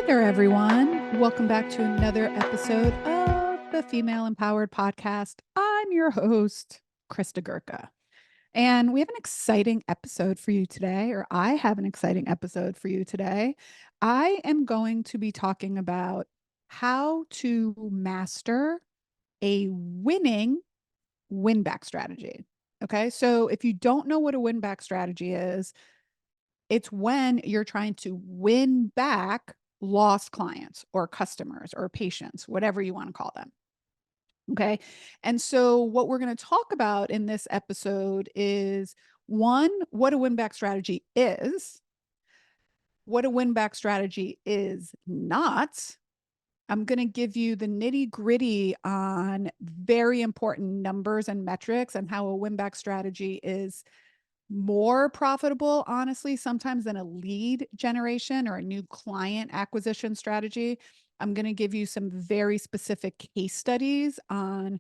there, everyone. Welcome back to another episode of the Female Empowered Podcast. I'm your host, Krista Gurka. And we have an exciting episode for you today, or I have an exciting episode for you today. I am going to be talking about how to master a winning win back strategy. Okay. So if you don't know what a win back strategy is, it's when you're trying to win back lost clients or customers or patients, whatever you want to call them. Okay. And so, what we're going to talk about in this episode is one, what a win back strategy is, what a win back strategy is not. I'm going to give you the nitty gritty on very important numbers and metrics and how a win back strategy is more profitable, honestly, sometimes than a lead generation or a new client acquisition strategy. I'm going to give you some very specific case studies on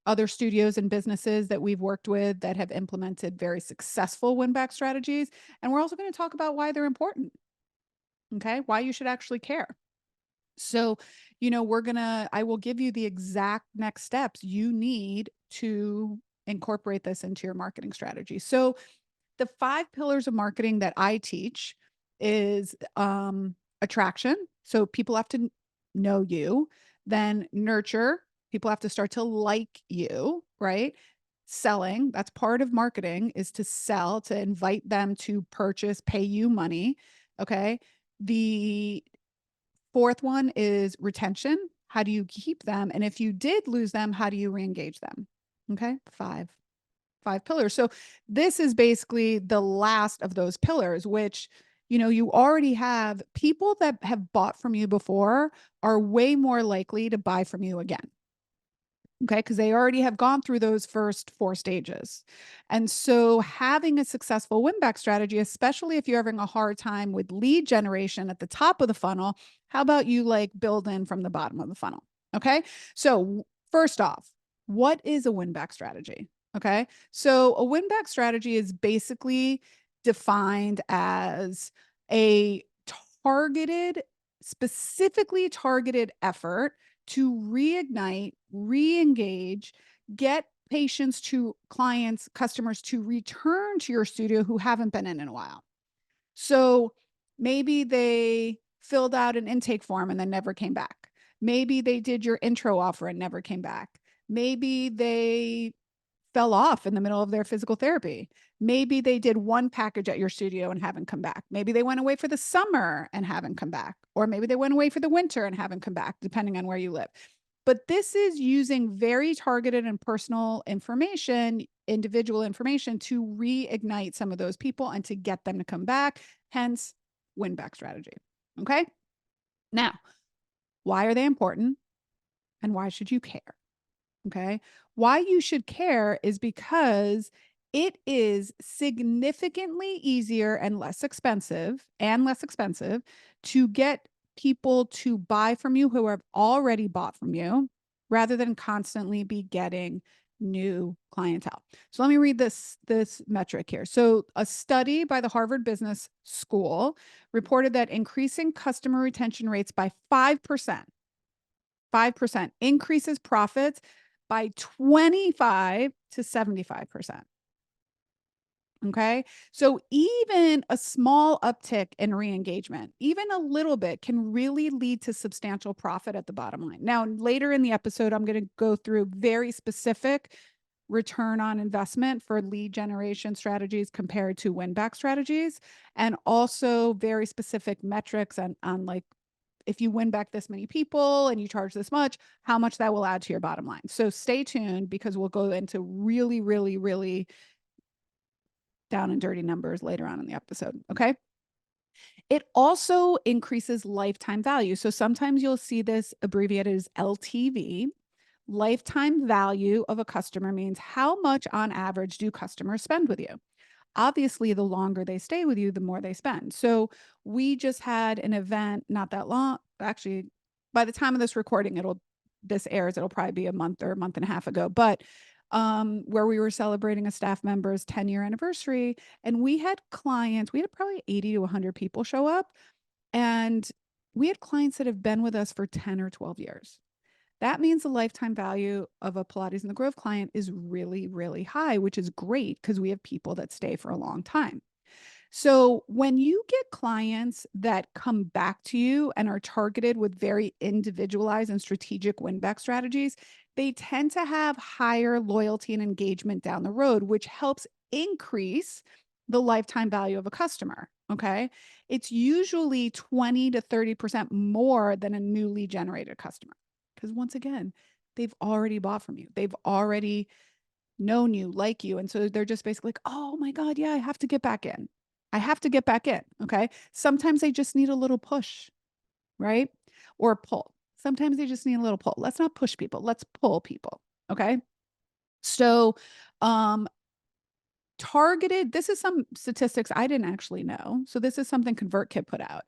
other studios and businesses that we've worked with that have implemented very successful win back strategies. And we're also going to talk about why they're important. Okay. Why you should actually care. So, I will give you the exact next steps you need to incorporate this into your marketing strategy. So, the 5 pillars of marketing that I teach is attraction. So people have to know you, then nurture. People have to start to like you, right? Selling, that's part of marketing, is to sell, to invite them to purchase, pay you money. Okay. The fourth one is retention. How do you keep them? And if you did lose them, how do you re-engage them? Okay. Five pillars. So this is basically the last of those pillars, which, you already have people that have bought from you before are way more likely to buy from you again. Okay. Because they already have gone through those first 4 stages. And so having a successful win back strategy, especially if you're having a hard time with lead generation at the top of the funnel, how about you build in from the bottom of the funnel? Okay. So first off, what is a win back strategy? Okay. So a win back strategy is basically defined as a targeted, specifically targeted effort to reignite, re-engage, get patients to clients, customers to return to your studio who haven't been in a while. So maybe they filled out an intake form and then never came back. Maybe they did your intro offer and never came back. Maybe they fell off in the middle of their physical therapy. Maybe they did one package at your studio and haven't come back. Maybe they went away for the summer and haven't come back. Or maybe they went away for the winter and haven't come back, depending on where you live. But this is using very targeted and personal information, individual information, to reignite some of those people and to get them to come back, hence win back strategy. Okay. Now, why are they important and why should you care? Okay. Why you should care is because it is significantly easier and less expensive to get people to buy from you who have already bought from you rather than constantly be getting new clientele. So let me read this metric here. So a study by the Harvard Business School reported that increasing customer retention rates by 5%, 5% increases profits by 25 to 75%. Okay. So even a small uptick in re-engagement, even a little bit, can really lead to substantial profit at the bottom line. Now, later in the episode, I'm going to go through very specific return on investment for lead generation strategies compared to win back strategies, and also very specific metrics on if you win back this many people and you charge this much, how much that will add to your bottom line. So stay tuned because we'll go into really, really, really down and dirty numbers later on in the episode. Okay. It also increases lifetime value. So sometimes you'll see this abbreviated as LTV. Lifetime value of a customer means how much on average do customers spend with you? Obviously, the longer they stay with you, the more they spend. So we just had an event not that long. Actually, by the time of this recording, this airs, it'll probably be a month or a month and a half ago. But where we were celebrating a staff member's 10-year anniversary, and we had clients, we had probably 80 to 100 people show up. And we had clients that have been with us for 10 or 12 years. That means the lifetime value of a Pilates in the Grove client is really, really high, which is great because we have people that stay for a long time. So when you get clients that come back to you and are targeted with very individualized and strategic win back strategies, they tend to have higher loyalty and engagement down the road, which helps increase the lifetime value of a customer. Okay. It's usually 20 to 30% more than a newly generated customer. Because once again, they've already bought from you. They've already known you, like you. And so they're just basically like, oh my God, yeah, I have to get back in. I have to get back in. Okay. Sometimes they just need a little push, right? Or pull. Sometimes they just need a little pull. Let's not push people. Let's pull people. Okay. So, um, targeted, this is some statistics I didn't actually know. So, this is something ConvertKit put out.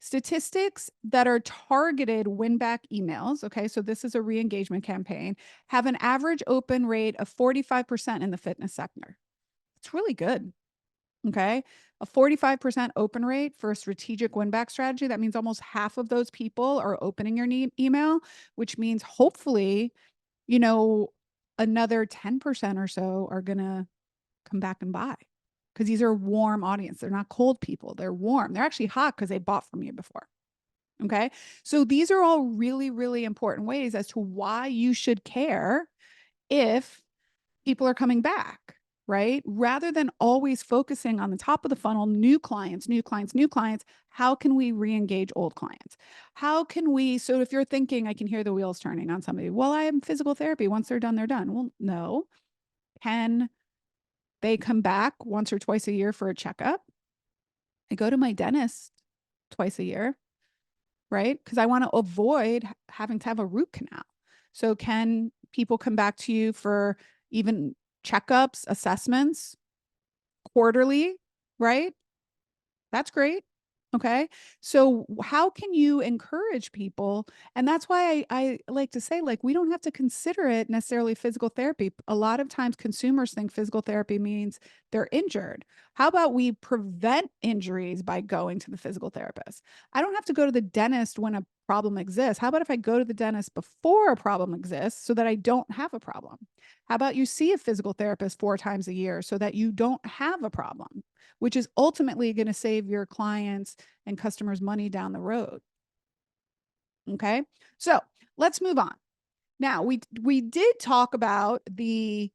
Statistics that are targeted win back emails. Okay. So, this is a re engagement campaign, have an average open rate of 45% in the fitness sector. It's really good. Okay. A 45% open rate for a strategic win back strategy. That means almost half of those people are opening your email, which means hopefully, you know, another 10% or so are going to come back and buy because these are warm audience. They're not cold people. They're warm. They're actually hot because they bought from you before. Okay. So these are all really, really important ways as to why you should care if people are coming back, right? Rather than always focusing on the top of the funnel, new clients, new clients, new clients, how can we re-engage old clients? How can we, so if you're thinking, I can hear the wheels turning on somebody, well, I am physical therapy. Once they're done, they're done. Well, no. Can they come back once or twice a year for a checkup? I go to my dentist twice a year, right? Because I want to avoid having to have a root canal. So can people come back to you for even checkups, assessments quarterly, right? That's great. Okay. So how can you encourage people? And that's why I like to say, like, we don't have to consider it necessarily physical therapy. A lot of times consumers think physical therapy means they're injured. How about we prevent injuries by going to the physical therapist? I don't have to go to the dentist when a problem exists. How about if I go to the dentist before a problem exists so that I don't have a problem? How about you see a physical therapist 4 times a year so that you don't have a problem, which is ultimately going to save your clients and customers money down the road. Okay. So let's move on. Now we did talk about the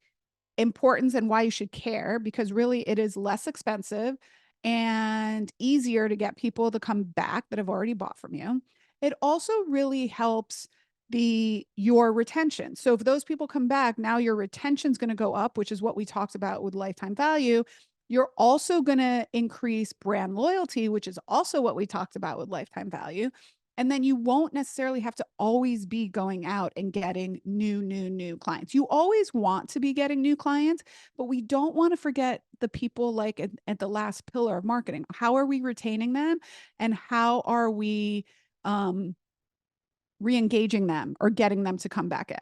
importance and why you should care, because really it is less expensive and easier to get people to come back that have already bought from you. It also really helps your retention. So if those people come back, now your retention is going to go up, which is what we talked about with lifetime value. You're also going to increase brand loyalty, which is also what we talked about with lifetime value. And then you won't necessarily have to always be going out and getting new clients. You always want to be getting new clients, but we don't want to forget the people like at the last pillar of marketing. How are we retaining them? And how are we re-engaging them or getting them to come back in?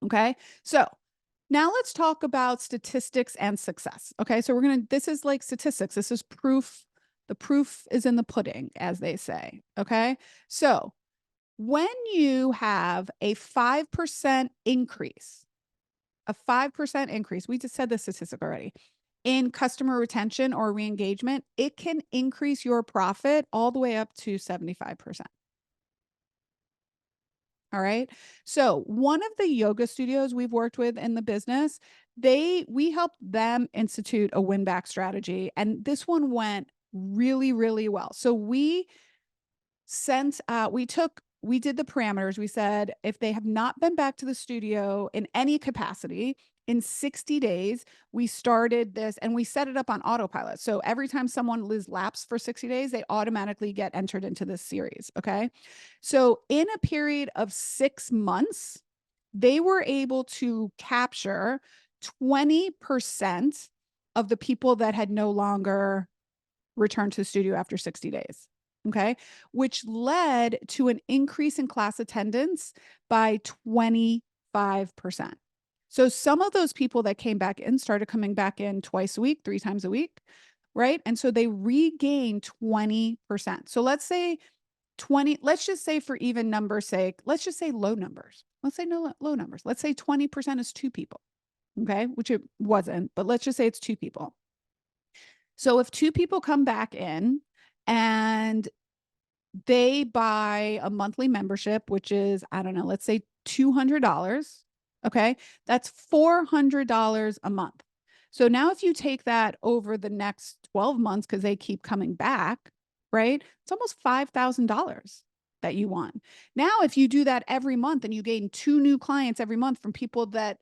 Okay. So now let's talk about statistics and success. Okay. So this is like statistics. This is proof. The proof is in the pudding, as they say. Okay. So when you have a 5% increase, we just said the statistic already, in customer retention or re-engagement, it can increase your profit all the way up to 75%. All right. So one of the yoga studios we've worked with in the business, we helped them institute a win back strategy. And this one went really, really well. So we did the parameters. We said if they have not been back to the studio in any capacity in 60 days, we started this and we set it up on autopilot. So every time someone lives laps for 60 days, they automatically get entered into this series. Okay. So in a period of 6 months, they were able to capture 20% of the people that had no longer returned to the studio after 60 days. Okay. Which led to an increase in class attendance by 25%. So some of those people that came back in started coming back in twice a week, 3 times a week. Right. And so they regained 20%. So let's say 20, let's just say for even number's sake, let's just say low numbers. Let's say no low numbers. Let's say 20% is two people. Okay. Which it wasn't, but let's just say it's two people. So if two people come back in and they buy a monthly membership, which is, I don't know, let's say $200. Okay. That's $400 a month. So now if you take that over the next 12 months, because they keep coming back, right? It's almost $5,000 that you want. Now, if you do that every month and you gain two new clients every month from people that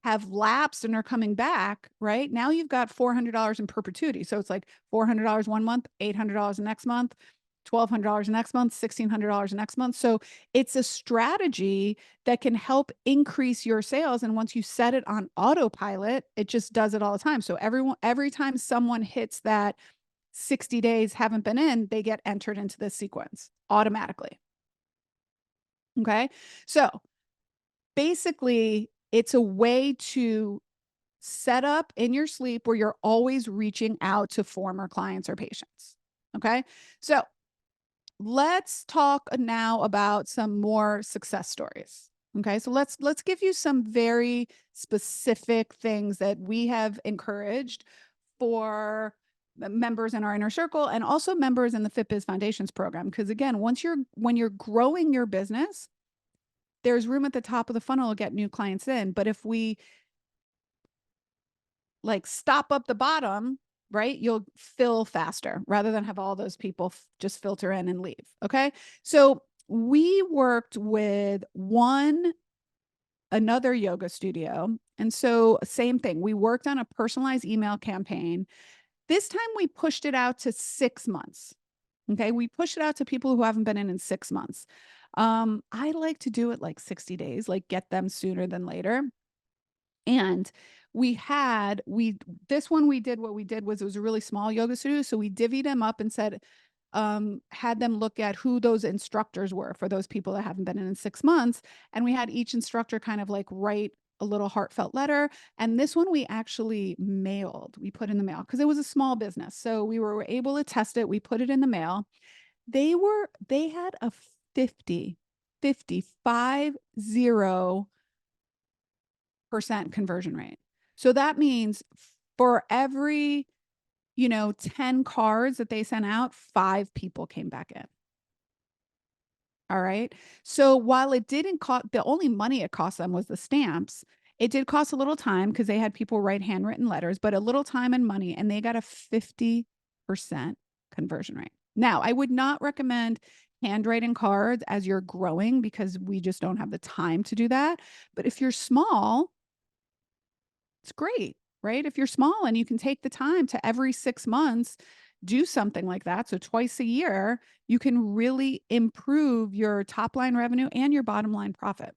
have lapsed and are coming back, right? Now you've got $400 in perpetuity. So it's like $400 one month, $800 the next month, $1,200 next month, $1,600 next month. So it's a strategy that can help increase your sales. And once you set it on autopilot, it just does it all the time. So every time someone hits that 60 days haven't been in, they get entered into this sequence automatically. Okay. So basically, it's a way to set up in your sleep where you're always reaching out to former clients or patients. Okay. So let's talk now about some more success stories. Okay. So let's give you some very specific things that we have encouraged for members in our inner circle and also members in the FitBiz Foundations program. Because again, when you're growing your business, there's room at the top of the funnel to get new clients in. But if we like stop up the bottom, right, you'll fill faster rather than have all those people just filter in and leave. Okay. So we worked with another yoga studio. And so same thing, we worked on a personalized email campaign. This time we pushed it out to 6 months. Okay. We pushed it out to people who haven't been in 6 months. I like to do it like 60 days, like get them sooner than later. And this one we did, what we did was it was a really small yoga studio. So we divvied them up and said, had them look at who those instructors were for those people that haven't been in 6 months. And we had each instructor kind of like write a little heartfelt letter. And this one we actually mailed, we put in the mail because it was a small business. So we were able to test it. We put it in the mail. They had a 50% conversion rate. So that means for every, 10 cards that they sent out, 5 people came back in. All right. So while it didn't cost, the only money it cost them was the stamps. It did cost a little time because they had people write handwritten letters, but a little time and money, and they got a 50% conversion rate. Now, I would not recommend handwriting cards as you're growing because we just don't have the time to do that. But if you're small, it's great, right? If you're small and you can take the time to every 6 months do something like that, so twice a year, you can really improve your top line revenue and your bottom line profit.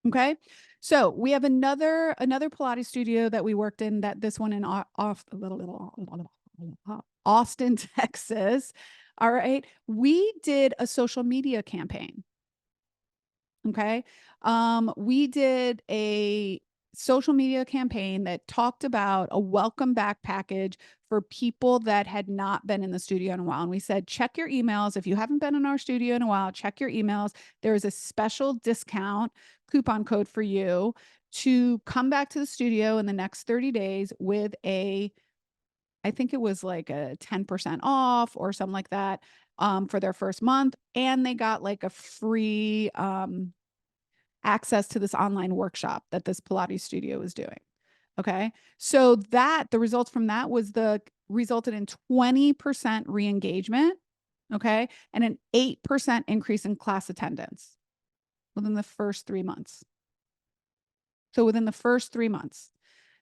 Okay. So we have another Pilates studio that we worked in, that this one in Austin, Texas. All right. We did a social media campaign. Okay. We did a social media campaign that talked about a welcome back package for people that had not been in the studio in a while. And we said, check your emails. If you haven't been in our studio in a while, check your emails. There is a special discount coupon code for you to come back to the studio in the next 30 days with I think it was like a 10% off or something like that, for their first month. And they got like a free, access to this online workshop that this Pilates studio is doing. Okay. So the results from that resulted in 20% re-engagement. Okay. And an 8% increase in class attendance within the first 3 months. So within the first 3 months.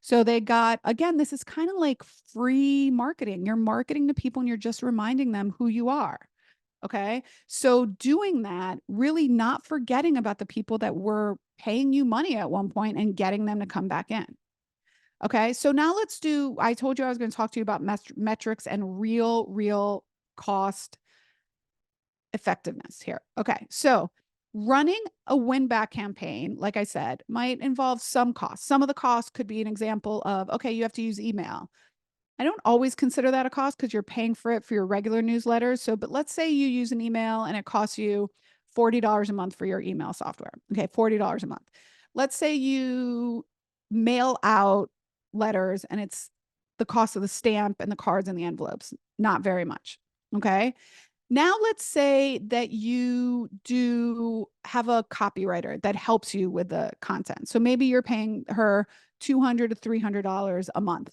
So they got, again, this is kind of like free marketing. You're marketing to people and you're just reminding them who you are. Okay. So doing that, really not forgetting about the people that were paying you money at one point and getting them to come back in. Okay. So now I told you I was going to talk to you about metrics and real cost effectiveness here. Okay. So running a win back campaign, like I said, might involve some costs. Some of the costs could be an example of, okay, you have to use email. I don't always consider that a cost because you're paying for it for your regular newsletters. So, but let's say you use an email and it costs you $40 a month for your email software. Okay, $40 a month. Let's say you mail out letters and it's the cost of the stamp and the cards and the envelopes, not very much. Okay. Now let's say that you do have a copywriter that helps you with the content. So maybe you're paying her $200 to $300 a month.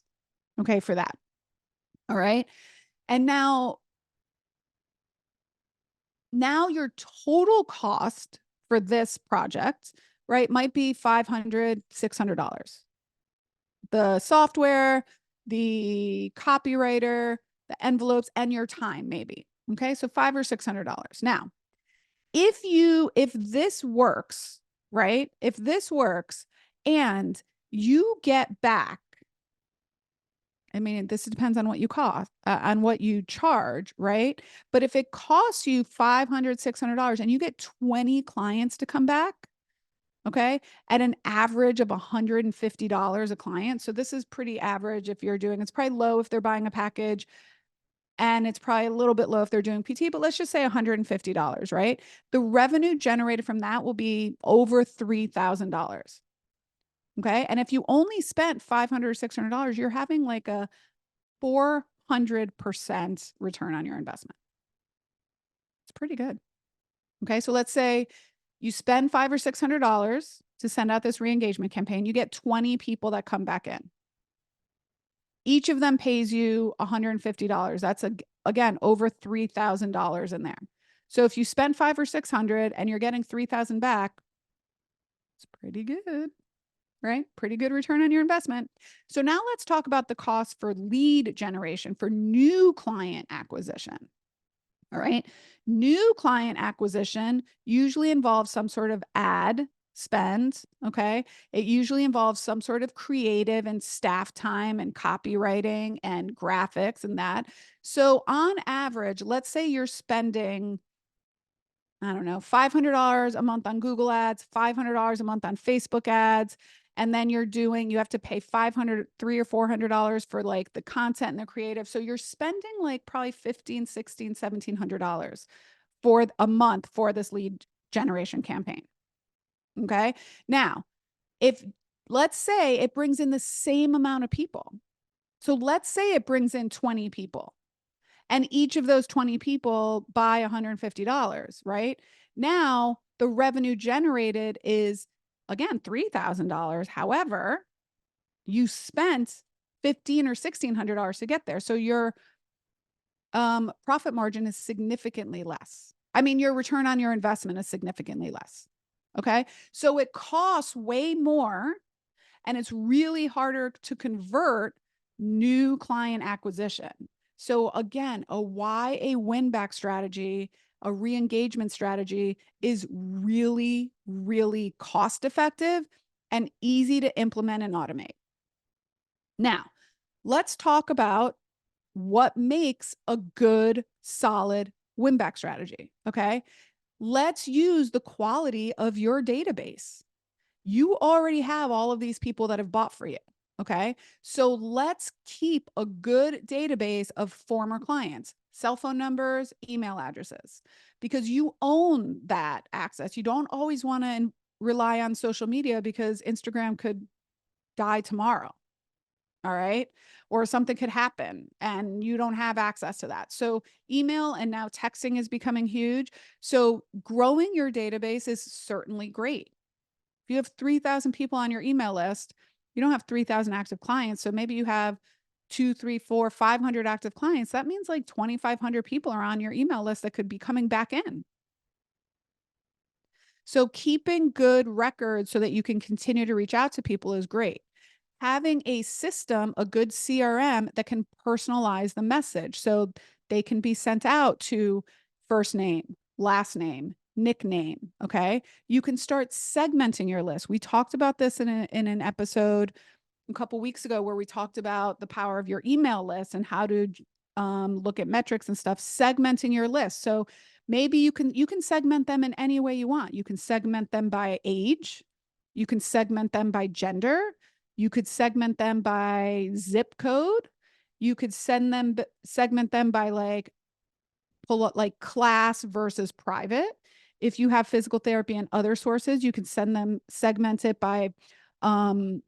Okay, for that. All right. And now your total cost for this project, right, might be $500, $600. The software, the copywriter, the envelopes, and your time, maybe. Okay, so $500 or $600. Now, if this works, right? If this works and you get back, I mean, this depends on what you cost, on what you charge, right? But if it costs you $500, $600 and you get 20 clients to come back, okay, at an average of $150 a client. So this is pretty average if you're doing, it's probably low if they're buying a package, and it's probably a little bit low if they're doing PT, but let's just say $150, right? The revenue generated from that will be over $3,000. Okay. And if you only spent $500 or $600, you're having like a 400% return on your investment. It's pretty good. Okay. So let's say you spend $500 or $600 to send out this re-engagement campaign. You get 20 people that come back in. Each of them pays you $150. That's again over $3,000 in there. So if you spend $500 or $600 and you're getting 3,000 back, it's pretty good, right? Pretty good return on your investment. So now let's talk about the cost for lead generation, for new client acquisition. All right. New client acquisition usually involves some sort of ad spend. Okay. It usually involves some sort of creative and staff time and copywriting and graphics and that. So on average, let's say you're spending, I don't know, $500 a month on Google ads, $500 a month on Facebook ads. And then you have to pay $500, $300 or $400 for like the content and the creative. So you're spending like probably $1,500, $1,600, $1,700 for a month for this lead generation campaign. Okay. Now, let's say it brings in the same amount of people. So let's say it brings in 20 people and each of those 20 people buy $150, right? Now the revenue generated is again $3,000. However, you spent $1,500 or $1,600 to get there. So your profit margin is significantly less. I mean, your return on your investment is significantly less. Okay. So it costs way more and it's really harder to convert new client acquisition. So again, a win back strategy, a re-engagement strategy is really, really cost effective and easy to implement and automate. Now, let's talk about what makes a good, solid win back strategy. Okay. Let's use the quality of your database. You already have all of these people that have bought for you. Okay. So let's keep a good database of former clients, cell phone numbers, email addresses, because you own that access. You don't always want to rely on social media because Instagram could die tomorrow. All right. Or something could happen and you don't have access to that. So email and now texting is becoming huge. So growing your database is certainly great. If you have 3,000 people on your email list, you don't have 3,000 active clients. So maybe you have 2, 3, 4, 500 active clients. That means like 2,500 people are on your email list that could be coming back in. So keeping good records so that you can continue to reach out to people is great. Having a system, a good CRM that can personalize the message so they can be sent out to first name, last name, nickname. Okay. You can start segmenting your list. We talked about this in an episode a couple weeks ago where we talked about the power of your email list and how to look at metrics and stuff, segmenting your list. So maybe you can segment them in any way you want. You can segment them by age. You can segment them by gender. You could segment them by zip code. You could segment them by like pull up like class versus private. If you have physical therapy and other sources, you can segment it by um,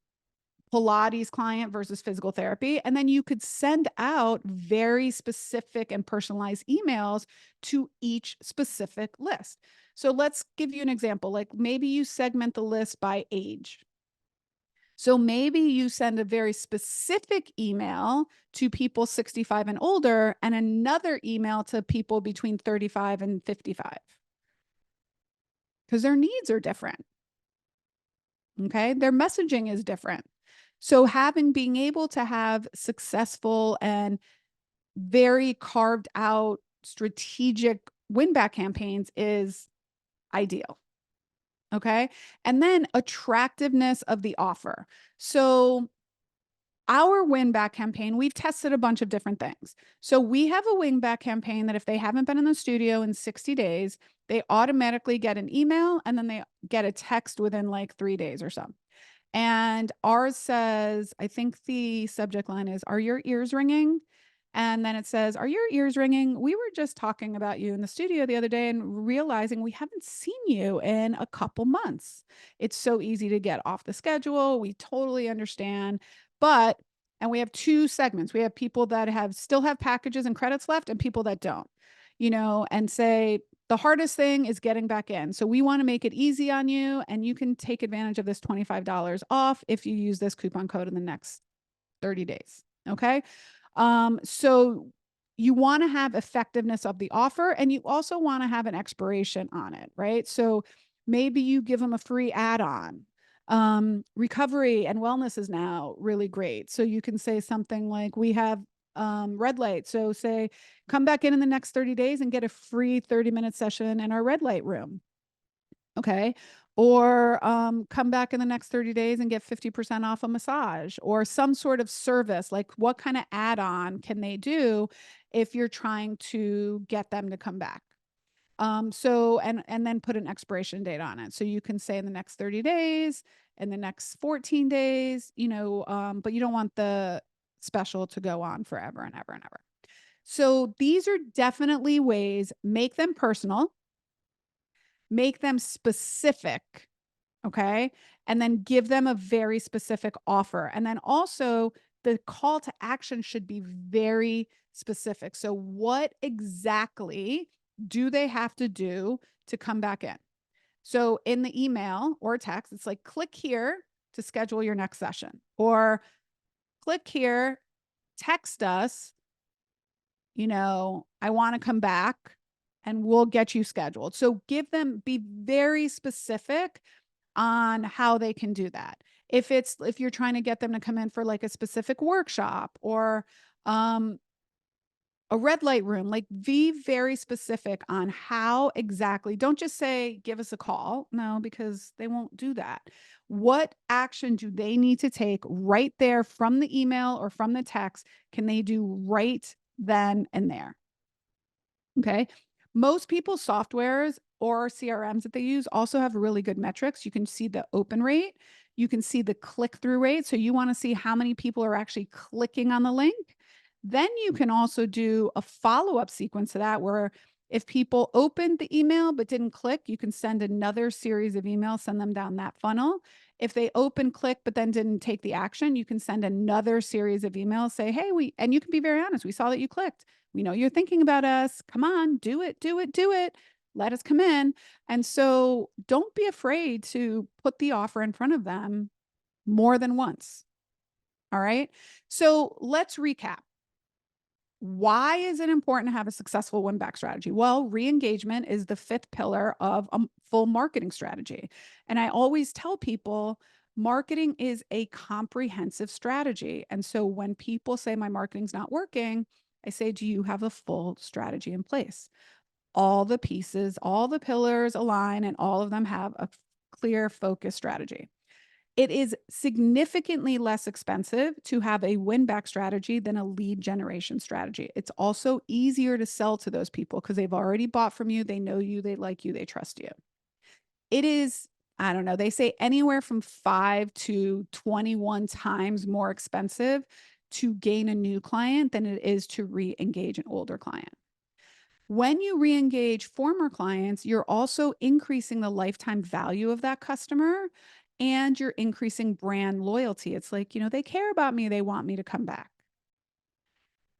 Pilates client versus physical therapy. And then you could send out very specific and personalized emails to each specific list. So let's give you an example. Like maybe you segment the list by age. So maybe you send a very specific email to people 65 and older and another email to people between 35 and 55 because their needs are different. Okay. Their messaging is different. So being able to have successful and very carved out strategic win back campaigns is ideal. Okay. And then attractiveness of the offer. So our win back campaign, we've tested a bunch of different things. So we have a win back campaign that if they haven't been in the studio in 60 days, they automatically get an email and then they get a text within like 3 days or so. And ours says, I think the subject line is, "Are your ears ringing?" And then it says, "Are your ears ringing? We were just talking about you in the studio the other day and realizing we haven't seen you in a couple months. It's so easy to get off the schedule. We totally understand. But," and we have two segments. We have people that still have packages and credits left and people that don't, and say, the hardest thing is getting back in. So we want to make it easy on you, and you can take advantage of this $25 off if you use this coupon code in the next 30 days. Okay. So you want to have effectiveness of the offer, and you also want to have an expiration on it, right? So maybe you give them a free add-on. Recovery and wellness is now really great. So you can say something like, we have red light. So say, come back in the next 30 days and get a free 30-minute session in our red light room. Okay. Or come back in the next 30 days and get 50% off a massage or some sort of service. Like what kind of add-on can they do if you're trying to get them to come back? So and then put an expiration date on it. So you can say in the next 30 days, in the next 14 days, but you don't want the special to go on forever and ever and ever. So these are definitely ways, make them personal, make them specific, okay? And then give them a very specific offer. And then also the call to action should be very specific. So what exactly do they have to do to come back in? So in the email or text, it's like, click here to schedule your next session, or click here, text us, I want to come back and we'll get you scheduled. So be very specific on how they can do that. If you're trying to get them to come in for like a specific workshop or a red light room, like be very specific on how exactly. Don't just say, give us a call. No, because they won't do that. What action do they need to take right there from the email or from the text? Can they do right then and there? Okay. Most people's softwares or CRMs that they use also have really good metrics. You can see the open rate, you can see the click through rate. So you want to see how many people are actually clicking on the link. Then you can also do a follow up sequence to that, where if people opened the email but didn't click, you can send another series of emails, send them down that funnel. If they open, click, but then didn't take the action, you can send another series of emails, say, hey, and you can be very honest. We saw that you clicked. We know you're thinking about us. Come on, do it, do it, do it. Let us come in. And so don't be afraid to put the offer in front of them more than once. All right. So let's recap. Why is it important to have a successful win back strategy? Well, re-engagement is the fifth pillar of a full marketing strategy. And I always tell people marketing is a comprehensive strategy. And so when people say my marketing's not working, I say, do you have a full strategy in place? All the pieces, all the pillars align, and all of them have a clear focus strategy. It is significantly less expensive to have a win back strategy than a lead generation strategy. It's also easier to sell to those people because they've already bought from you. They know you, they like you, they trust you. It is, I don't know, they say anywhere from 5 to 21 times more expensive to gain a new client than it is to re-engage an older client. When you re-engage former clients, you're also increasing the lifetime value of that customer and you're increasing brand loyalty. It's like, they care about me, they want me to come back.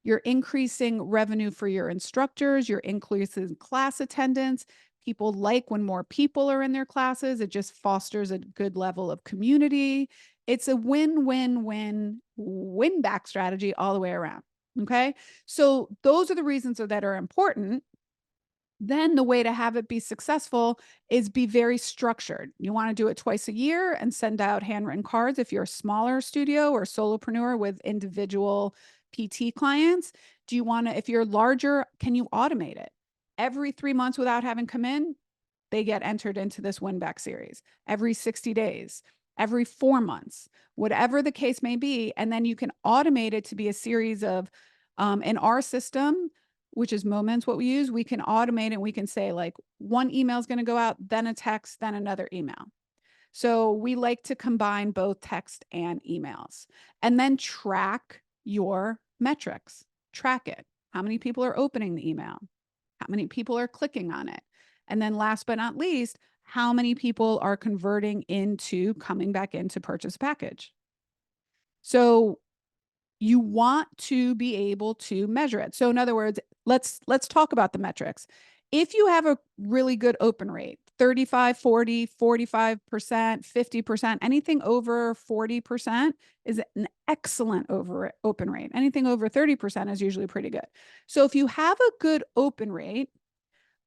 You're increasing revenue for your instructors, you're increasing class attendance. People like when more people are in their classes. It just fosters a good level of community. It's a win back strategy all the way around. Okay. So those are the reasons that are important. Then the way to have it be successful is be very structured. You want to do it twice a year and send out handwritten cards if you're a smaller studio or solopreneur with individual PT clients. Do you want to, if you're larger, can you automate it? Every 3 months without having come in, they get entered into this win back series. Every 60 days, every 4 months, whatever the case may be. And then you can automate it to be a series of, in our system, which is Moments, what we use, we can automate it. We can say like one email is going to go out, then a text, then another email. So we like to combine both text and emails and then track your metrics. Track it. How many people are opening the email? How many people are clicking on it? And then last but not least, how many people are converting into coming back in to purchase a package? So you want to be able to measure it. So in other words, let's talk about the metrics. If you have a really good open rate, 35, 40, 45%, 50%, anything over 40% is an excellent open rate. Anything over 30% is usually pretty good. So if you have a good open rate,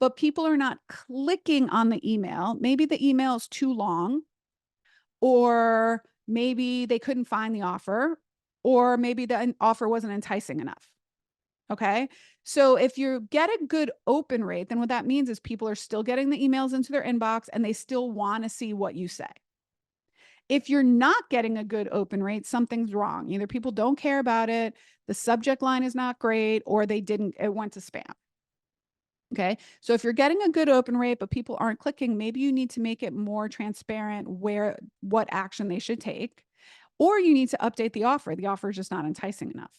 but people are not clicking on the email, maybe the email is too long, or maybe they couldn't find the offer, or maybe the offer wasn't enticing enough. Okay. So if you get a good open rate, then what that means is people are still getting the emails into their inbox and they still want to see what you say. If you're not getting a good open rate, something's wrong. Either people don't care about it, the subject line is not great, or it went to spam. Okay. So if you're getting a good open rate, but people aren't clicking, maybe you need to make it more transparent what action they should take, or you need to update the offer. The offer is just not enticing enough.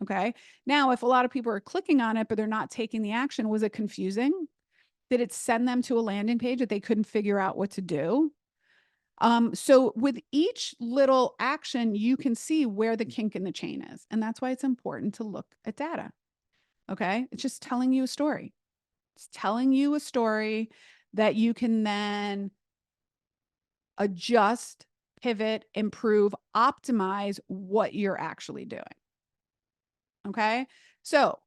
Okay. Now, if a lot of people are clicking on it, but they're not taking the action, was it confusing? Did it send them to a landing page that they couldn't figure out what to do? So with each little action, you can see where the kink in the chain is. And that's why it's important to look at data. Okay. It's just telling you a story. It's telling you a story that you can then adjust, pivot, improve, optimize what you're actually doing. Okay. So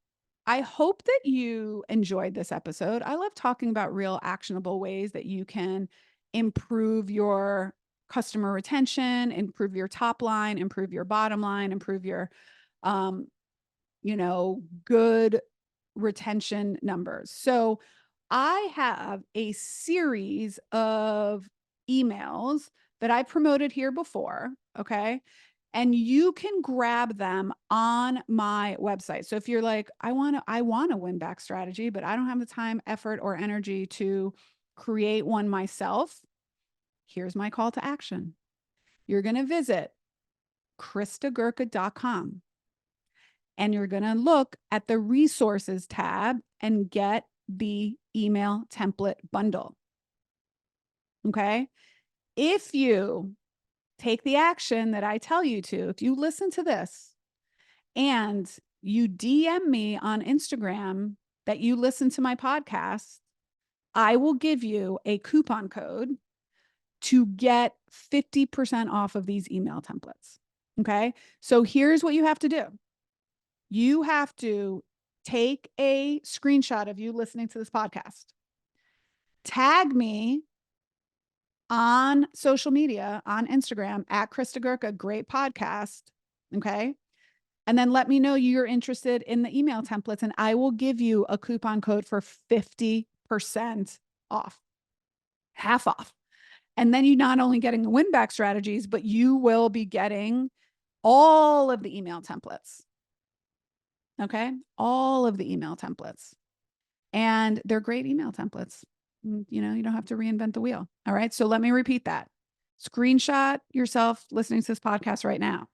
I hope that you enjoyed this episode. I love talking about real actionable ways that you can improve your customer retention, improve your top line, improve your bottom line, improve your, um, good retention numbers. So I have a series of emails that I promoted here before. Okay. And you can grab them on my website. So if you're like, I want a win back strategy, but I don't have the time, effort, or energy to create one myself, here's my call to action. You're going to visit kristagurka.com and you're going to look at the resources tab and get the email template bundle. Okay. If you take the action that I tell you to, if you listen to this and you DM me on Instagram that you listen to my podcast, I will give you a coupon code to get 50% off of these email templates. Okay. So here's what you have to do. You have to take a screenshot of you listening to this podcast, tag me on social media, on Instagram at Krista Gurka, great podcast. Okay. And then let me know you're interested in the email templates and I will give you a coupon code for 50% off, half off. And then you're not only getting the win back strategies, but you will be getting all of the email templates. Okay. All of the email templates. And they're great email templates. You don't have to reinvent the wheel. All right. So let me repeat that. Screenshot yourself listening to this podcast right now.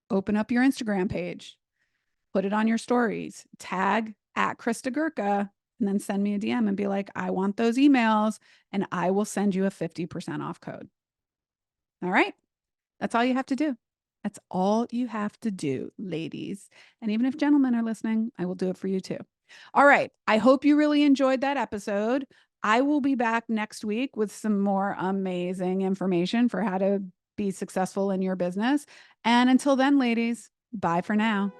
open up your Instagram page, put it on your stories, tag at Krista Gurka, and then send me a DM and be like, I want those emails, and I will send you a 50% off code. All right. That's all you have to do. That's all you have to do, ladies. And even if gentlemen are listening, I will do it for you too. All right. I hope you really enjoyed that episode. I will be back next week with some more amazing information for how to be successful in your business. And until then, ladies, bye for now.